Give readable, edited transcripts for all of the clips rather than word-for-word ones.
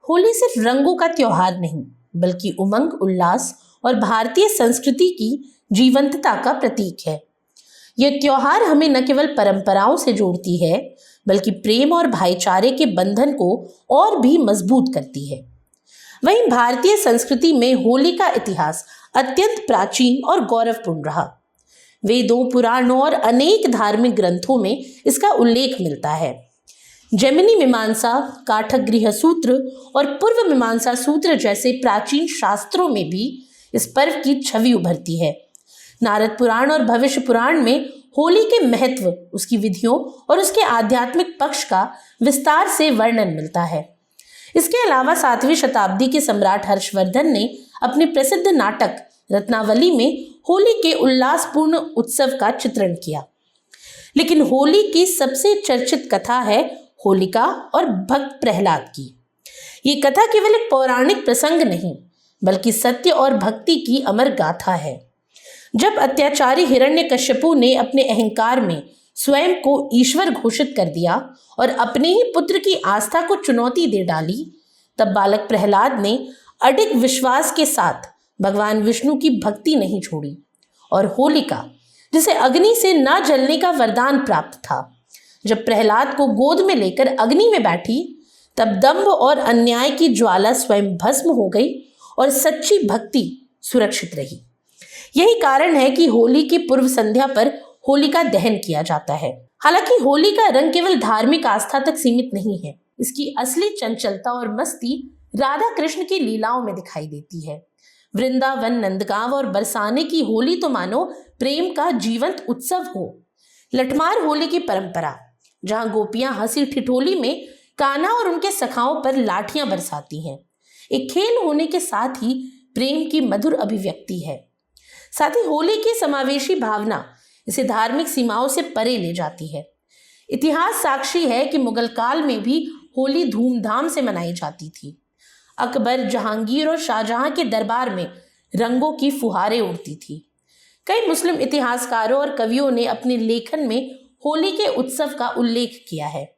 होली सिर्फ रंगों का त्योहार नहीं, बल्कि उमंग, उल्लास और भारतीय संस्कृति की जीवंतता का प्रतीक है। यह त्योहार हमें न केवल परंपराओं से जोड़ती है, बल्कि प्रेम और भाईचारे के बंधन को और भी मजबूत करती है। वहीं भारतीय संस्कृति में होली का इतिहास अत्यंत प्राचीन और गौरवपूर्ण रहा। वेदों, पुराणों और अनेक धार्मिक ग्रंथों में इसका उल्लेख मिलता है। जैमिनी मीमांसा, काठक गृह सूत्र और पूर्व मीमांसा सूत्र जैसे प्राचीन शास्त्रों में भी इस पर्व की छवि उभरती है। नारद पुराण और भविष्य पुराण में होली के महत्व, उसकी विधियों और उसके आध्यात्मिक पक्ष का विस्तार से वर्णन मिलता है। इसके अलावा 7वीं शताब्दी के सम्राट हर्षवर्धन ने अपने प्रसिद्ध नाटक रत्नावली में होली के उल्लासपूर्ण उत्सव का चित्रण किया। लेकिन होली की सबसे चर्चित कथा है होलिका और भक्त प्रहलाद की। ये कथा केवल एक पौराणिक प्रसंग नहीं, बल्कि सत्य और भक्ति की अमर गाथा है। जब अत्याचारी हिरण्यकश्यपु ने अपने अहंकार में स्वयं को ईश्वर घोषित कर दिया और अपने ही पुत्र की आस्था को चुनौती दे डाली, तब बालक प्रहलाद ने अडिग विश्वास के साथ भगवान विष्णु की भक्ति नहीं छोड़ी और होलिका, जिसे अग्नि से न जलने का वरदान प्राप्त था, जब प्रहलाद को गोद में लेकर अग्नि में बैठी, तब दंभ और अन्याय की ज्वाला स्वयं भस्म हो गई और सच्ची भक्ति सुरक्षित रही। यही कारण है कि होली की पूर्व संध्या पर होलिका दहन किया जाता है। हालांकि होली का रंग केवल धार्मिक आस्था तक सीमित नहीं है। इसकी असली चंचलता और मस्ती राधा कृष्ण की लीलाओं में दिखाई देती है। वृंदावन, नंदगांव और बरसाने की होली तो मानो प्रेम का जीवंत उत्सव हो। लठमार होली की परंपरा, जहां गोपियां हंसी ठिठोली में कान्हा और उनके सखाओं पर लाठियां बरसाती हैं, एक खेल होने के साथ ही प्रेम की मधुर अभिव्यक्ति है। साथ ही होली की समावेशी भावना इसे धार्मिक सीमाओं से परे ले जाती है। इतिहास साक्षी है कि मुगल काल में भी होली धूमधाम से मनाई जाती थी। अकबर, जहांगीर और शाहजहां के दरबार में रंगों की फुहारें उड़ती थी। कई मुस्लिम इतिहासकारों और कवियों ने अपने लेखन में होली के उत्सव का उल्लेख किया है।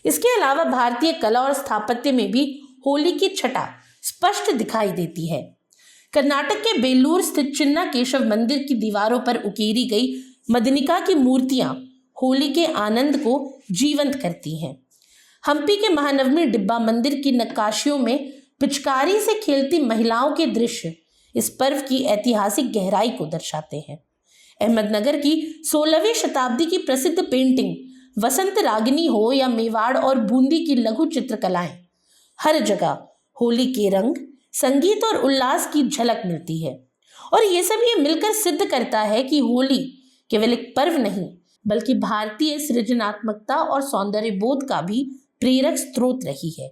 इसके अलावा भारतीय कला और स्थापत्य में भी होली की छटा स्पष्ट दिखाई देती है। कर्नाटक के बेलूर स्थित चिन्ना केशव मंदिर की दीवारों पर उकेरी गई मदनिका की मूर्तियां होली के आनंद को जीवंत करती हैं। हम्पी के महानवमी डिब्बा मंदिर की नक्काशियों में पिचकारी से खेलती महिलाओं के दृश्य इस पर्व की ऐतिहासिक गहराई को दर्शाते हैं। अहमदनगर की 16वीं शताब्दी की प्रसिद्ध पेंटिंग वसंत रागिनी हो या मेवाड़ और बूंदी की लघु चित्रकलाएं, हर जगह होली के रंग, संगीत और उल्लास की झलक मिलती है। और ये सब ये मिलकर सिद्ध करता है कि होली केवल एक पर्व नहीं, बल्कि भारतीय सृजनात्मकता और सौंदर्य बोध का भी प्रेरक स्रोत रही है।